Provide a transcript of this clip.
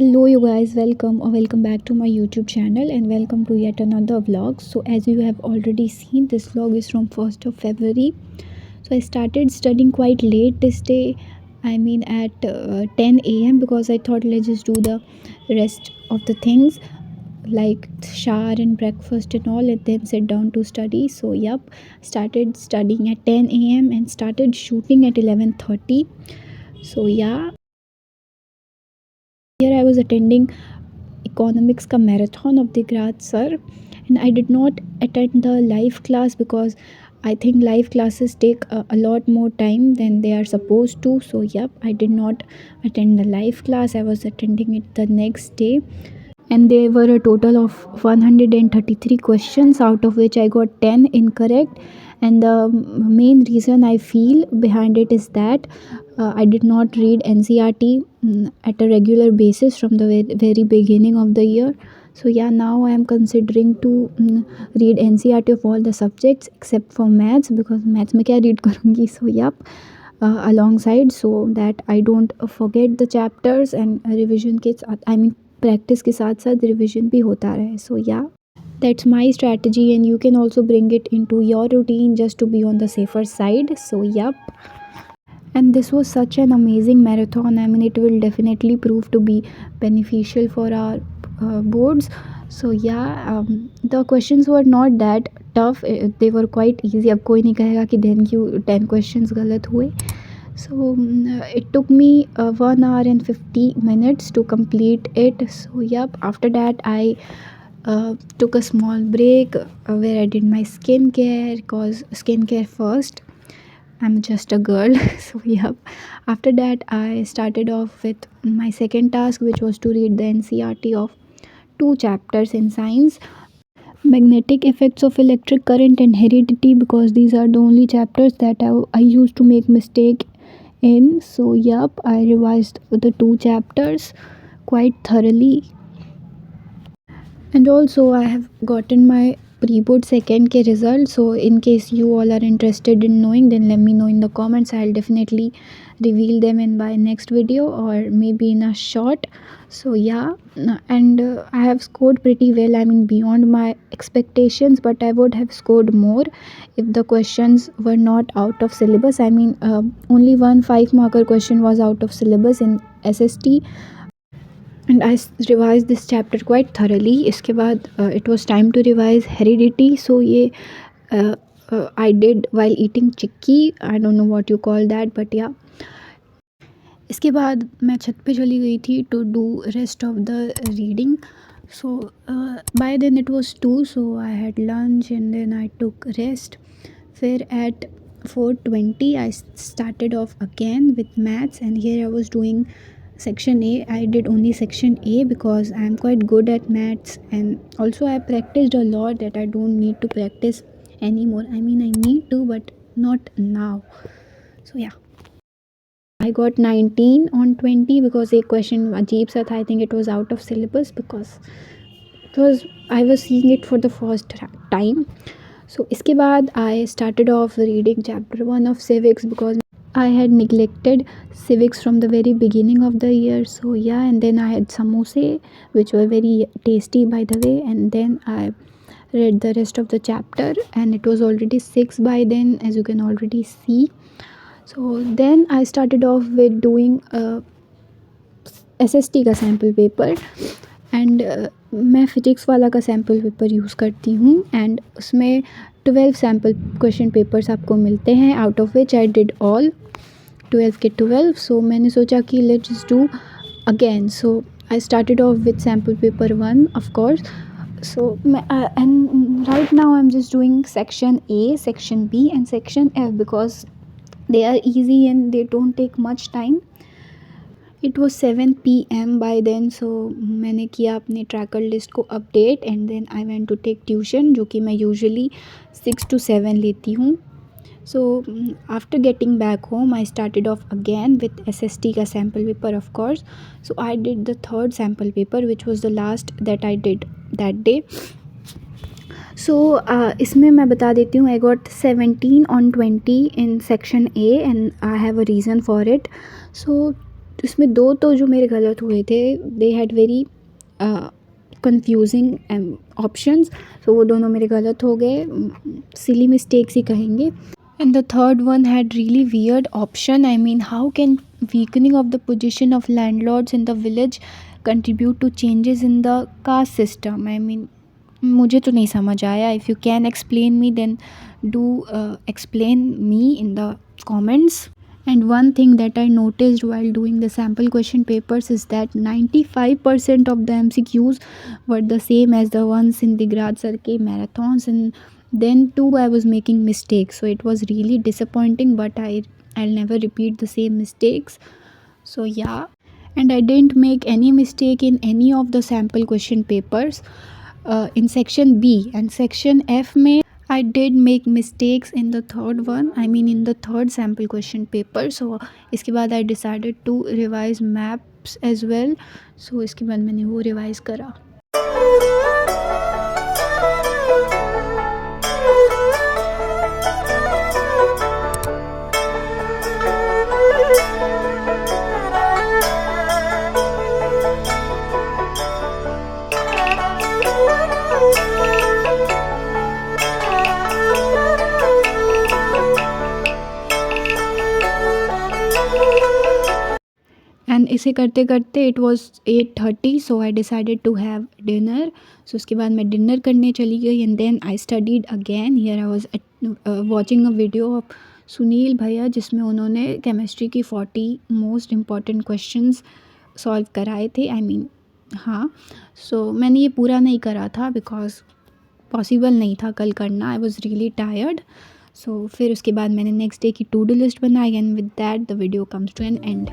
Hello you guys, welcome back to my YouTube channel and welcome to yet another vlog. So as you have already seen, this vlog is from 1st of February. So I started studying quite late this day. I mean at 10 a.m. because I thought let's just do the rest of the things like shower and breakfast and all and then sit down to study. So yep, started studying at 10 a.m. and started shooting at 11:30. So yeah, here I was attending economics ka marathon of the GRADER, and I did not attend the live class because I think live classes take a lot more time than they are supposed to. So yep, I did not attend the live class. I was attending it the next day, and there were a total of 133 questions, out of which I got 10 incorrect. And the main reason I feel behind it is that I did not read NCRT at a regular basis from the very beginning of the year. So yeah, now I am considering to read NCRT of all the subjects except for maths, because maths में क्या read करूँगी. So yep, alongside, so that I don't forget the chapters and revision के साथ, I mean practice के साथ साथ revision भी होता रहे. So yeah, that's my strategy, and you can also bring it into your routine just to be on the safer side. So yep, and this was such an amazing marathon. I mean, it will definitely prove to be beneficial for our boards. So yeah, the questions were not that tough. They were quite easy. अब कोई नहीं कहेगा कि then क्यों 10 questions गलत हुए. So it took me 1 hour and 50 minutes to complete it. So yep, after that I took a small break where I did my skincare, because skincare first, I'm just a girl. So yep, after that I started off with my second task, which was to read the NCRT of 2 chapters in science: magnetic effects of electric current and heredity, because these are the only chapters that I used to make mistake in. So yep, I revised the 2 chapters quite thoroughly, and also I have gotten my pre-board second ke result. So in case you all are interested in knowing, then let me know in the comments. I'll definitely reveal them in my next video or maybe in a short. So yeah, and I have scored pretty well. I mean, beyond my expectations, but I would have scored more if the questions were not out of syllabus. I mean, only one 5-marker question was out of syllabus in SST, and I revised this chapter quite thoroughly. इसके बाद it was time to revise heredity. So ये I did while eating chikki. I don't know what you call that, but yeah. इसके बाद मैं छत पे चली गई थी to do rest of the reading. So by then it was 2, so I had lunch and then I took rest. फिर at 4:20 I started off again with maths, and here I was doing section A. I did only section A because I am quite good at maths, and also I practiced a lot that I don't need to practice anymore. I mean, I need to, but not now. So yeah, I got 19 on 20 because a question अजीब सा था. I think it was out of syllabus because I was seeing it for the first time. So इसके बाद I started off reading chapter 1 of civics because I had neglected civics from the very beginning of the year. So yeah, and then I had samosa, which were very tasty by the way, and then I read the rest of the chapter, and it was already 6 by then, as you can already see. So then I started off with doing SST का sample paper, and मैं physics वाला का sample paper use करती हूँ, and उसमें 12 sample question papers आपको मिलते हैं, out of which I did all 12 के 12. सो मैंने सोचा कि let's do again. So I started off with sample paper 1 of course. So and right now I'm just doing section A, section B and section F because they are easy and they don't take much time. It was 7 PM by then, so मैंने किया अपने tracker list को update, and then I went to take tuition, जो कि मैं usually 6 to 7 लेती हूँ. So after getting back home, I started off again with SST का sample paper, of course. So I did the third sample paper, which was the last that I did that day. So इसमें मैं बता देती हूँ, I got 17 on 20 in section A, and I have a reason for it. So इसमें 2 तो जो मेरे गलत हुए थे, they had very confusing options, तो वो दोनों मेरे गलत हो गए, सिली मिस्टेक्स ही कहेंगे। And the third one had really weird option. I mean, how can weakening of the position of landlords in the village contribute to changes in the caste system? I mean, मुझे तो नहीं समझ आया. If you can explain me, then do explain me in the comments. And one thing that I noticed while doing the sample question papers is that 95% of the MCQs were the same as the ones in the grad circuit marathons, and then too I was making mistakes. So it was really disappointing, but I'll never repeat the same mistakes. So yeah, and I didn't make any mistake in any of the sample question papers. In section B and section F में I did make mistakes in the third one, I mean in the third sample question paper. So इसके बाद I decided to revise maps as well. So इसके बाद मैंने वो revise करा. And इसे करते करते it was 8:30, so I decided to have dinner. So उसके बाद मैं डिनर करने चली गई and then I studied again. Here I was watching a video of Sunil भैया, जिसमें उन्होंने केमिस्ट्री की 40 मोस्ट इम्पॉर्टेंट क्वेश्चंस सॉल्व कराए थे. आई मीन हाँ, सो मैंने ये पूरा नहीं करा था बिकॉज पॉसिबल नहीं था कल करना. I was really tired. So फिर उसके बाद मैंने नेक्स्ट डे की टू डू लिस्ट बनाई and with that the video comes to an and.